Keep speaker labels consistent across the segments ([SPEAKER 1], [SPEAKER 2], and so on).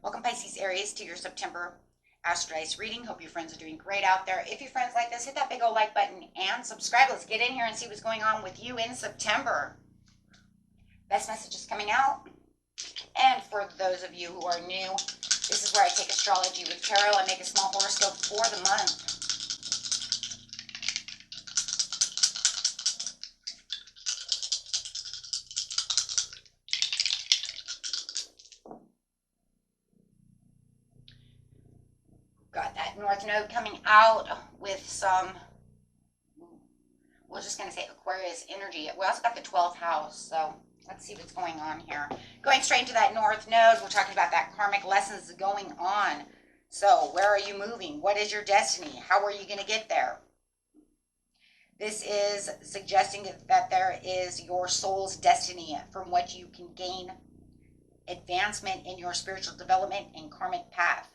[SPEAKER 1] Welcome, Pisces, Aries, to your September Astro Dice reading. Hope your friends are doing great out there. If your friends like this, hit that big old like button and subscribe. Let's get in here and see what's going on with you in September. Best messages coming out. And for those of you who are new, this is where I take astrology with tarot and make a small horoscope for the month. Got that North Node coming out with some, we're just going to say Aquarius energy. We also got the 12th house, so let's see what's going on here. Going straight into that North Node, we're talking about that karmic lessons going on. So where are you moving? What is your destiny? How are you going to get there? This is suggesting that there is your soul's destiny from what you can gain advancement in your spiritual development and karmic path.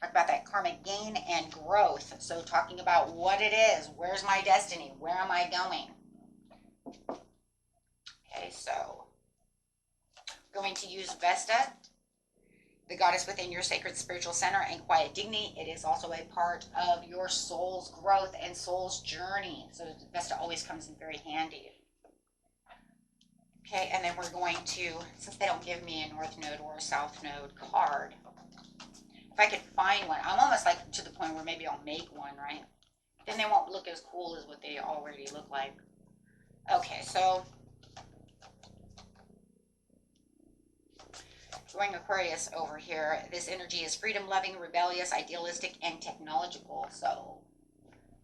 [SPEAKER 1] Talk about that karmic gain and growth. So talking about what it is. Where's my destiny? Where am I going? Okay, so going to use Vesta, the goddess within your sacred spiritual center and quiet dignity. It is also a part of your soul's growth and soul's journey. So Vesta always comes in very handy. Okay, and then we're going to, since they don't give me a North Node or a South Node card, if I could find one, I'm almost like to the point where maybe I'll make one, right? Then they won't look as cool as what they already look like. Okay, so going Aquarius over here, this energy is freedom-loving, rebellious, idealistic, and technological. So,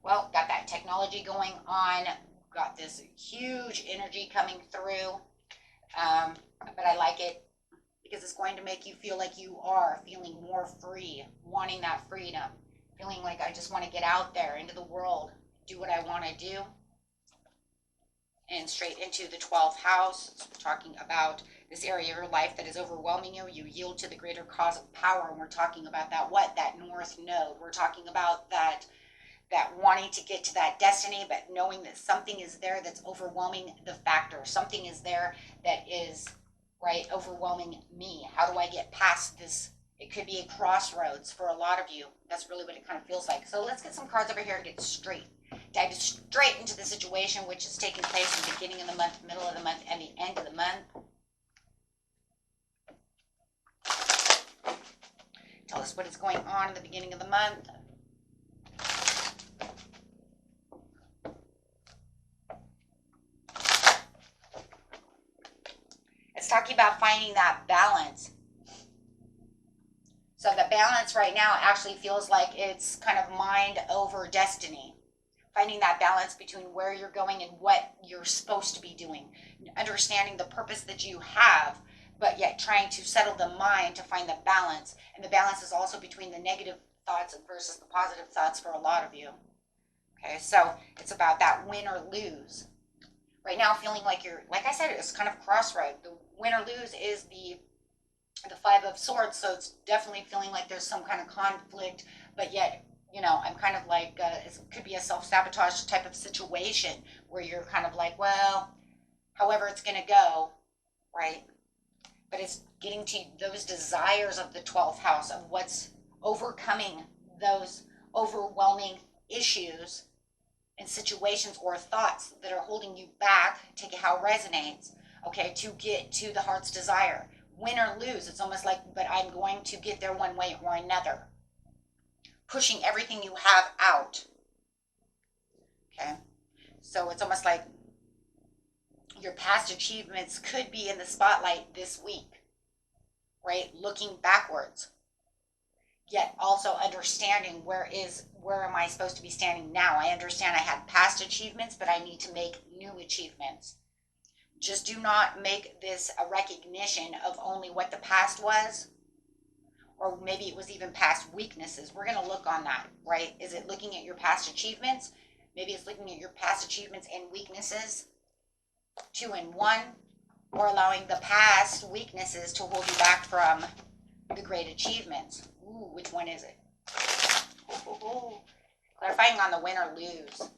[SPEAKER 1] well, got that technology going on. Got this huge energy coming through. But I like it because it's going to make you feel like you are feeling more free, wanting that freedom, feeling like I just want to get out there into the world, do what I want to do. And straight into the 12th house, so we're talking about this area of your life that is overwhelming you. You yield to the greater cause of power, and we're talking about that, what? That North Node. We're talking about that wanting to get to that destiny, but knowing that something is there that's overwhelming the factor. Something is there that is, right, overwhelming me. How do I get past this? It could be a crossroads for a lot of you. That's really what it kind of feels like. So let's get some cards over here and get straight. Dive straight into the situation, which is taking place in the beginning of the month, middle of the month, and the end of the month. Tell us what is going on in the beginning of the month. It's talking about finding that balance. So the balance right now actually feels like it's kind of mind over destiny. Finding that balance between where you're going and what you're supposed to be doing. Understanding the purpose that you have, but yet trying to settle the mind to find the balance. And the balance is also between the negative thoughts versus the positive thoughts for a lot of you. Okay, so it's about that win or lose. Right now feeling like you're, like I said, it's kind of crossroad. The win or lose is the Five of Swords, so it's definitely feeling like there's some kind of conflict, but yet, you know, I'm kind of like, it could be a self-sabotage type of situation where you're kind of like, well, however it's going to go, right? But it's getting to those desires of the 12th house of what's overcoming those overwhelming issues and situations or thoughts that are holding you back. Take it how it resonates, okay, to get to the heart's desire. Win or lose, it's almost like, but I'm going to get there one way or another. Pushing everything you have out. Okay, so it's almost like your past achievements could be in the spotlight this week, right? Looking backwards, yet also understanding where am I supposed to be standing now? I understand I had past achievements, but I need to make new achievements. Just do not make this a recognition of only what the past was, or maybe it was even past weaknesses. We're going to look on that, right? Is it looking at your past achievements? Maybe it's looking at your past achievements and weaknesses, 2 in 1, or allowing the past weaknesses to hold you back from the great achievements. Ooh, which one is it? Ooh. Clarifying on the win or lose.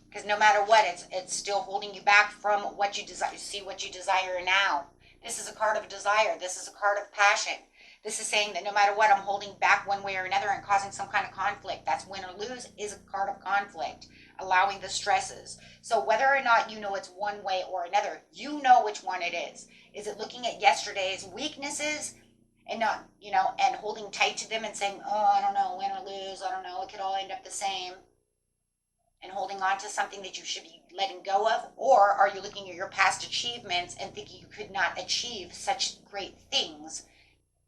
[SPEAKER 1] Because no matter what, it's still holding you back from what you desire. See what you desire now. This is a card of desire. This is a card of passion. This is saying that no matter what, I'm holding back one way or another and causing some kind of conflict. That's win or lose is a card of conflict, allowing the stresses. So whether or not you know it's one way or another, you know which one it is. Is it looking at yesterday's weaknesses and not, and holding tight to them and saying, oh, I don't know, win or lose, I don't know, it could all end up the same, and holding on to something that you should be letting go of? Or are you looking at your past achievements and thinking you could not achieve such great things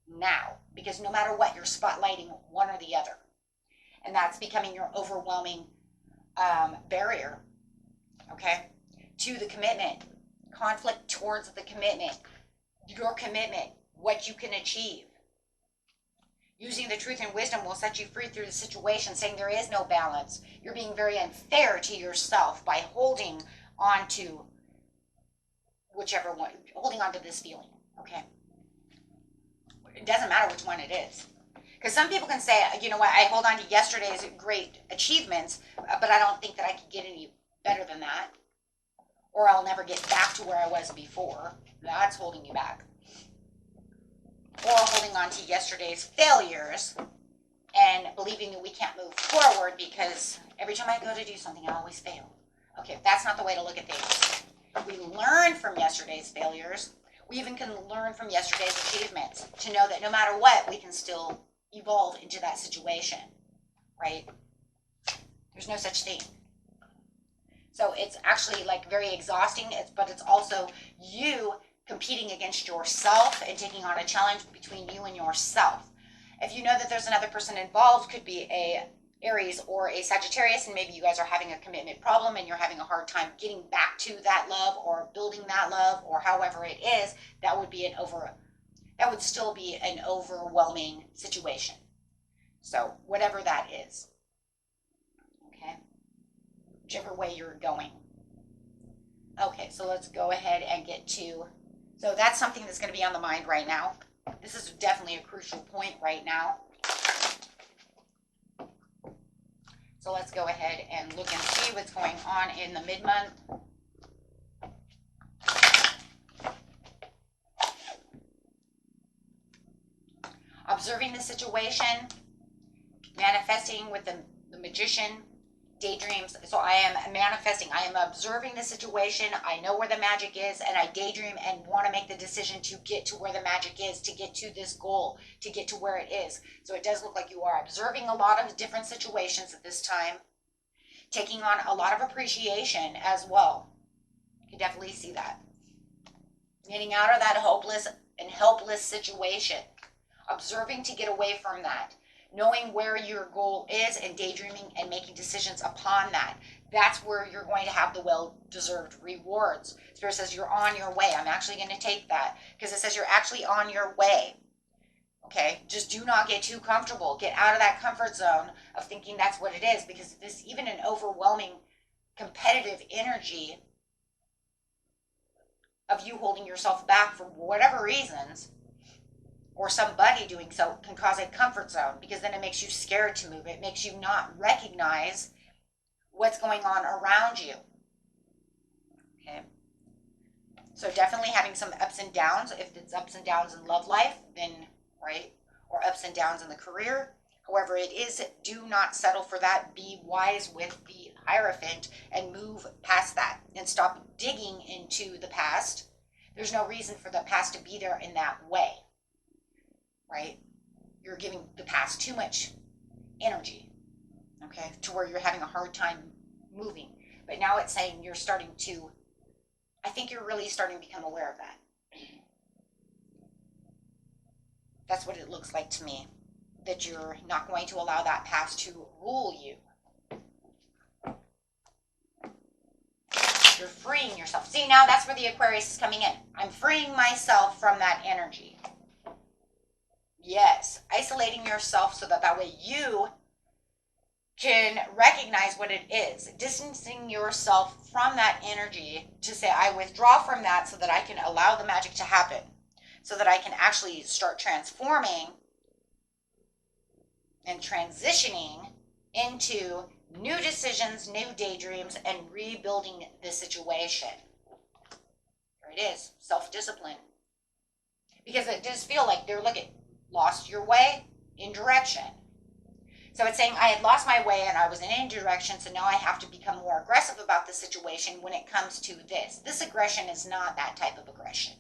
[SPEAKER 1] now? Because no matter what, you're spotlighting one or the other. And that's becoming your overwhelming barrier, okay, to the commitment. Conflict towards the commitment. Your commitment, what you can achieve. Using the truth and wisdom will set you free through the situation, saying there is no balance. You're being very unfair to yourself by holding on to whichever one, holding on to this feeling, okay? It doesn't matter which one it is. Because some people can say, you know what, I hold on to yesterday's great achievements, but I don't think that I could get any better than that. Or I'll never get back to where I was before. That's holding you back. Or holding on to yesterday's failures and believing that we can't move forward because every time I go to do something, I always fail. Okay, that's not the way to look at things. We learn from yesterday's failures. We even can learn from yesterday's achievements to know that no matter what, we can still evolve into that situation, right? There's no such thing. So it's actually like very exhausting, but it's also you competing against yourself and taking on a challenge between you and yourself. If you know that there's another person involved, could be a Aries or a Sagittarius, and maybe you guys are having a commitment problem and you're having a hard time getting back to that love or building that love or however it is, that would still be an overwhelming situation. So whatever that is, okay, whichever way you're going. Okay, so let's go ahead and get to, so that's something that's going to be on the mind right now. This is definitely a crucial point right now. So let's go ahead and look and see what's going on in the mid-month. Observing the situation, manifesting with the magician, daydreams. So I am manifesting, I am observing the situation, I know where the magic is, and I daydream and want to make the decision to get to where the magic is, to get to this goal, to get to where it is. So it does look like you are observing a lot of different situations at this time, taking on a lot of appreciation as well. You can definitely see that. Getting out of that hopeless and helpless situation, observing to get away from that. Knowing where your goal is and daydreaming and making decisions upon that. That's where you're going to have the well-deserved rewards. Spirit says you're on your way. I'm actually going to take that because it says you're actually on your way. Okay, just do not get too comfortable. Get out of that comfort zone of thinking that's what it is, because this, even an overwhelming competitive energy of you holding yourself back for whatever reasons, or somebody doing so, can cause a comfort zone, because then it makes you scared to move. It makes you not recognize what's going on around you. Okay. So definitely having some ups and downs. If it's ups and downs in love life, then, right? Or ups and downs in the career. However it is, do not settle for that. Be wise with the Hierophant and move past that and stop digging into the past. There's no reason for the past to be there in that way. Right? You're giving the past too much energy, okay, to where you're having a hard time moving. But now it's saying you're starting to, I think you're really starting to become aware of that. That's what it looks like to me, that you're not going to allow that past to rule you. You're freeing yourself. See, now that's where the Aquarius is coming in. I'm freeing myself from that energy. Yes, isolating yourself so that way you can recognize what it is. Distancing yourself from that energy to say, I withdraw from that so that I can allow the magic to happen. So that I can actually start transforming and transitioning into new decisions, new daydreams, and rebuilding the situation. There it is, self-discipline. because it does feel like they're lost your way in direction. So it's saying I had lost my way and I was in indirection, so now I have to become more aggressive about the situation when it comes to this. This aggression is not that type of aggression.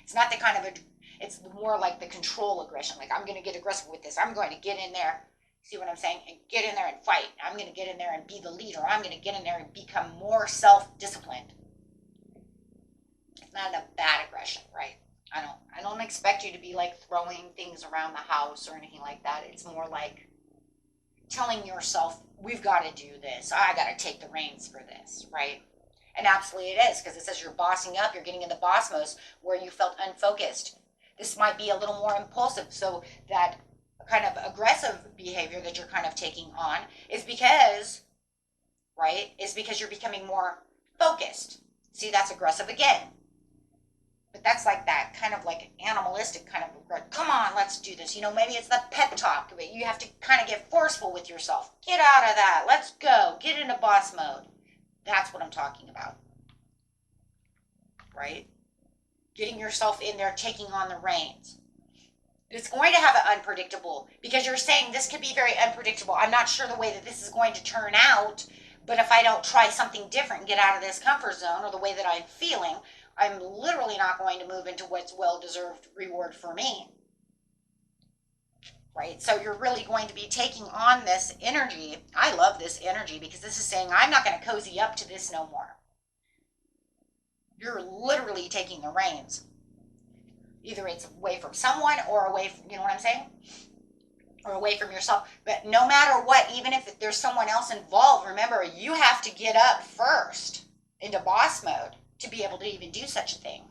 [SPEAKER 1] It's not the kind of, it's more like the control aggression. Like, I'm going to get aggressive with this. I'm going to get in there. See what I'm saying? And get in there and fight. I'm going to get in there and be the leader. I'm going to get in there and become more self-disciplined. It's not a bad aggression, right? I don't expect you to be like throwing things around the house or anything like that. It's more like telling yourself, we've got to do this. I got to take the reins for this, right? And absolutely it is, because it says you're bossing up. You're getting in the boss mode where you felt unfocused. This might be a little more impulsive. So that kind of aggressive behavior that you're kind of taking on is because, right, is because you're becoming more focused. See, that's aggressive again. But that's like that kind of like animalistic kind of, come on, let's do this. You know, maybe it's the pep talk, but you have to kind of get forceful with yourself. Get out of that. Let's go. Get into boss mode. That's what I'm talking about. Right? Getting yourself in there, taking on the reins. It's going to have an unpredictable, because you're saying this could be very unpredictable. I'm not sure the way that this is going to turn out, but if I don't try something different and get out of this comfort zone or the way that I'm feeling, I'm literally not going to move into what's well-deserved reward for me. Right? So you're really going to be taking on this energy. I love this energy because this is saying I'm not going to cozy up to this no more. You're literally taking the reins. Either it's away from someone or away from, you know what I'm saying? Or away from yourself. But no matter what, even if there's someone else involved, remember, you have to get up first into boss mode to be able to even do such a thing.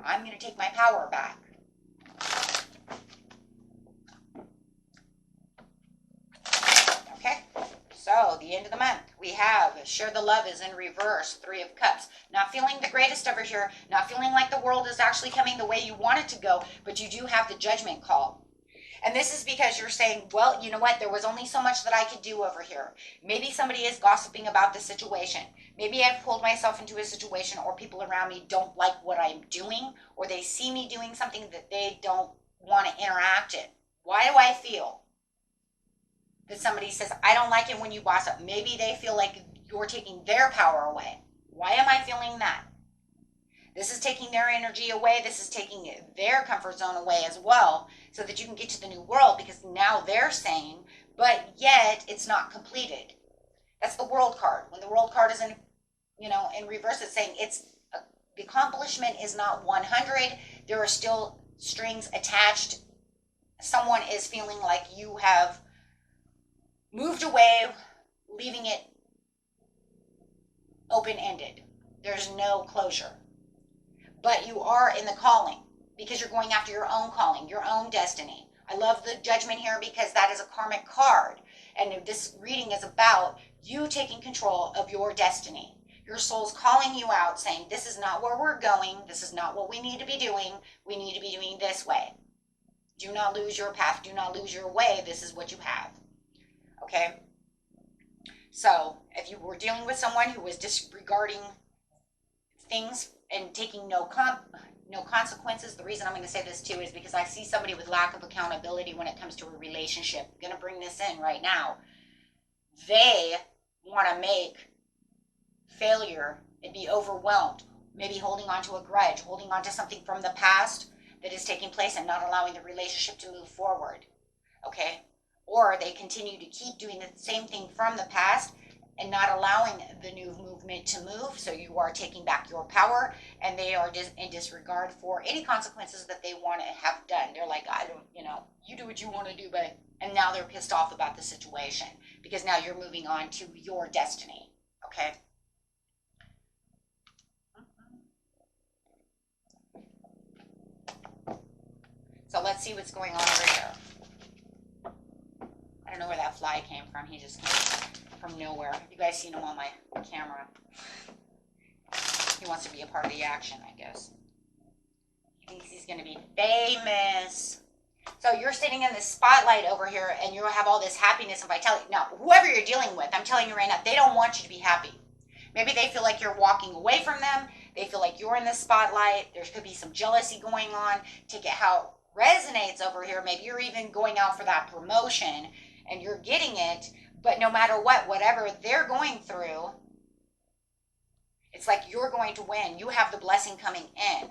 [SPEAKER 1] I'm going to take my power back. Okay, so the end of the month, we have Share the Love is in reverse, 3 of Cups. Not feeling the greatest over here, not feeling like the world is actually coming the way you want it to go, but you do have the Judgment call. And this is because you're saying, well, you know what? There was only so much that I could do over here. Maybe somebody is gossiping about the situation. Maybe I've pulled myself into a situation, or people around me don't like what I'm doing, or they see me doing something that they don't want to interact in. Why do I feel that somebody says, I don't like it when you boss up? Maybe they feel like you're taking their power away. Why am I feeling that? This is taking their energy away. This is taking their comfort zone away as well, so that you can get to the new world, because now they're saying, but yet it's not completed. That's the World card. When the World card is in, in reverse, it's saying the accomplishment is not 100. There are still strings attached. Someone is feeling like you have moved away, leaving it open-ended. There's no closure. But you are in the calling, because you're going after your own calling, your own destiny. I love the Judgment here because that is a karmic card. And this reading is about you taking control of your destiny. Your soul's calling you out, saying, this is not where we're going. This is not what we need to be doing. We need to be doing this way. Do not lose your path. Do not lose your way. This is what you have. Okay? So if you were dealing with someone who was disregarding things and taking no consequences, the reason I'm going to say this too is because I see somebody with lack of accountability when it comes to a relationship. I'm going to bring this in right now. They want to make failure and be overwhelmed, maybe holding on to a grudge, holding on to something from the past that is taking place and not allowing the relationship to move forward. Okay? Or they continue to keep doing the same thing from the past and not allowing the new movement to move. So you are taking back your power, and they are just in disregard for any consequences that they want to have done. They're like, I don't, you do what you want to do, but, and now they're pissed off about the situation because now you're moving on to your destiny. Okay. So let's see what's going on over here. I don't know where that fly came from. He just came from nowhere. You guys seen him on my camera. He wants to be a part of the action, I guess. He thinks he's going to be famous. So you're sitting in the spotlight over here, and you have all this happiness and vitality. Now, whoever you're dealing with, I'm telling you right now, they don't want you to be happy. Maybe they feel like you're walking away from them. They feel like you're in the spotlight. There could be some jealousy going on. Take it how it resonates over here. Maybe you're even going out for that promotion and you're getting it. But no matter what, whatever they're going through, it's like you're going to win. You have the blessing coming in.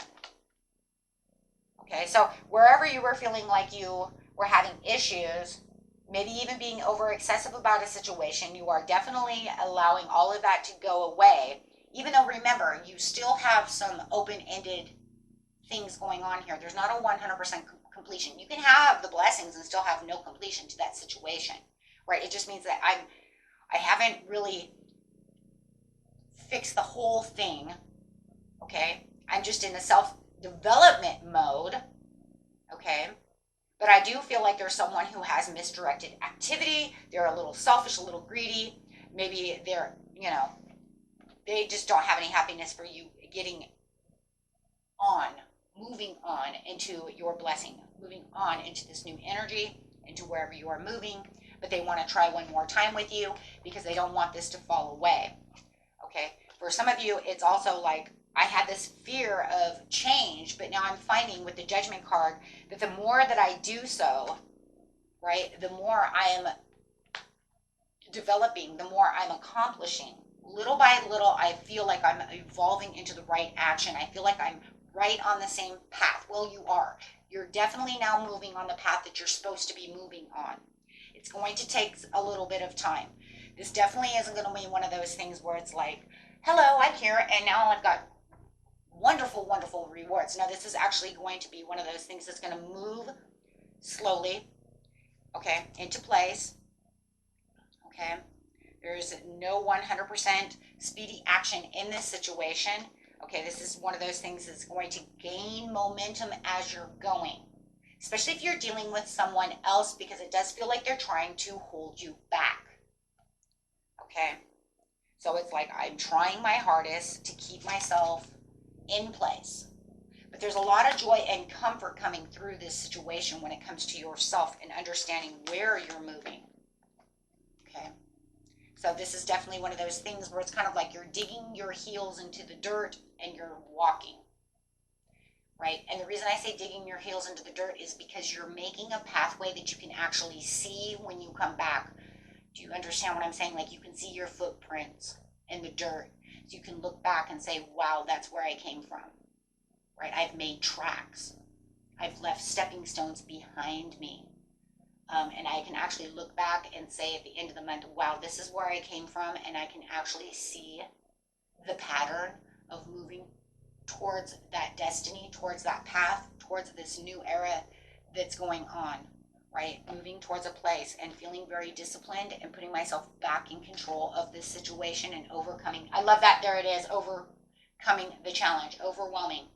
[SPEAKER 1] Okay, so wherever you were feeling like you were having issues, maybe even being over excessive about a situation, you are definitely allowing all of that to go away. Even though, remember, you still have some open-ended things going on here. There's not a 100% completion. You can have the blessings and still have no completion to that situation, right? It just means that I haven't really fixed the whole thing, okay? I'm just in a self-development mode, okay? But I do feel like there's someone who has misdirected activity. They're a little selfish, a little greedy. Maybe they're, they just don't have any happiness for you getting on, moving on into your blessing, moving on into this new energy, into wherever you are moving. But they want to try one more time with you because they don't want this to fall away. Okay, for some of you, it's also like I had this fear of change, but now I'm finding with the Judgment card that the more that I do so, right, the more I am developing, the more I'm accomplishing. Little by little, I feel like I'm evolving into the right action. I feel like I'm right on the same path. Well, you are. You're definitely now moving on the path that you're supposed to be moving on. It's going to take a little bit of time. This definitely isn't going to be one of those things where it's like, hello, I'm here, and now I've got wonderful, wonderful rewards. Now, this is actually going to be one of those things that's going to move slowly, okay, into place, okay? There's no 100% speedy action in this situation, okay? This is one of those things that's going to gain momentum as you're going, especially if you're dealing with someone else, because it does feel like they're trying to hold you back, okay? So it's like I'm trying my hardest to keep myself in place. But there's a lot of joy and comfort coming through this situation when it comes to yourself and understanding where you're moving. Okay. So this is definitely one of those things where it's kind of like you're digging your heels into the dirt and you're walking. Right? And the reason I say digging your heels into the dirt is because you're making a pathway that you can actually see when you come back. Do you understand what I'm saying? Like you can see your footprints in the dirt. So you can look back and say, wow, that's where I came from, right? I've made tracks. I've left stepping stones behind me. And I can actually look back and say at the end of the month, wow, this is where I came from. And I can actually see the pattern of moving towards that destiny, towards that path, towards this new era that's going on. Right? Moving towards a place and feeling very disciplined and putting myself back in control of this situation and overcoming. I love that. There it is. Overcoming the challenge. Overwhelming.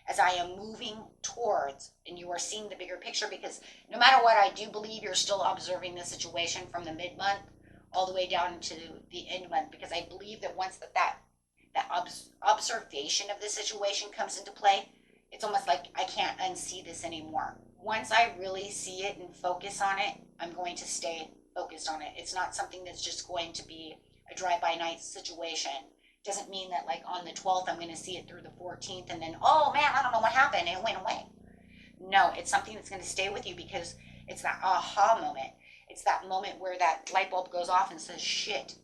[SPEAKER 1] As I am moving towards, and you are seeing the bigger picture, because no matter what, I do believe you're still observing the situation from the mid-month all the way down to the end month, because I believe that once that observation of the situation comes into play, it's almost like I can't unsee this anymore. Once I really see it and focus on it, I'm going to stay focused on it. It's not something that's just going to be a drive-by-night situation. Doesn't mean that like on the 12th, I'm going to see it through the 14th and then, oh man, I don't know what happened. It went away. No, it's something that's going to stay with you because it's that aha moment. It's that moment where that light bulb goes off and says, shit,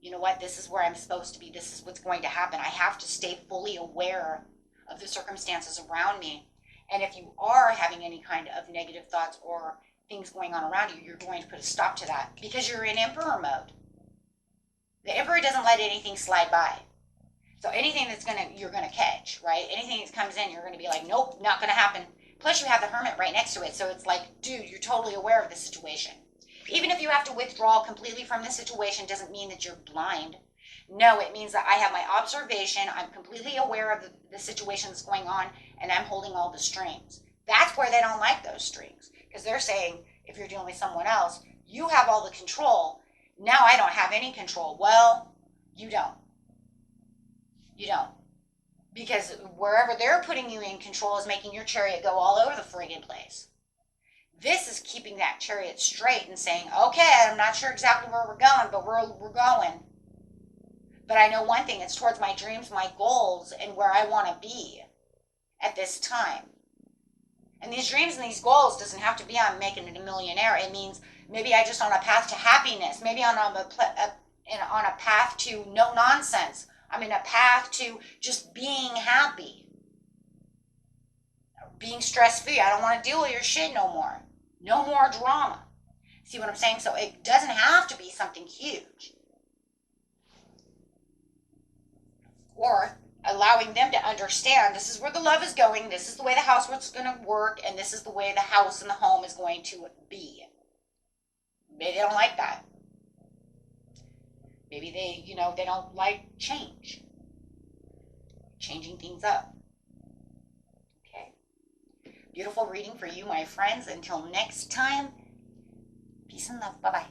[SPEAKER 1] you know what? This is where I'm supposed to be. This is what's going to happen. I have to stay fully aware of the circumstances around me. And if you are having any kind of negative thoughts or things going on around you, you're going to put a stop to that because you're in emperor mode. The emperor doesn't let anything slide by. So anything you're gonna catch, right? Anything that comes in, you're gonna be like, nope, not gonna happen. Plus you have the hermit right next to it. So it's like, dude, you're totally aware of the situation. Even if you have to withdraw completely from the situation, doesn't mean that you're blind. No, it means that I have my observation. I'm completely aware of the situation that's going on, and I'm holding all the strings. That's where they don't like those strings, because they're saying, if you're dealing with someone else, you have all the control. Now I don't have any control. Well, you don't. You don't. Because wherever they're putting you in control is making your chariot go all over the friggin' place. This is keeping that chariot straight and saying, okay, I'm not sure exactly where we're going, but we're going. But I know one thing, it's towards my dreams, my goals, and where I want to be at this time. And these dreams and these goals doesn't have to be on making it a millionaire. It means maybe I just on a path to happiness. Maybe on a path to no nonsense. I'm in a path to just being happy. Being stress-free. I don't want to deal with your shit no more. No more drama. See what I'm saying? So it doesn't have to be something huge. Or allowing them to understand this is where the love is going, this is the way the house is going to work, and this is the way the house and the home is going to be. Maybe they don't like that. Maybe they don't like change. Changing things up. Okay. Beautiful reading for you, my friends. Until next time, peace and love. Bye-bye.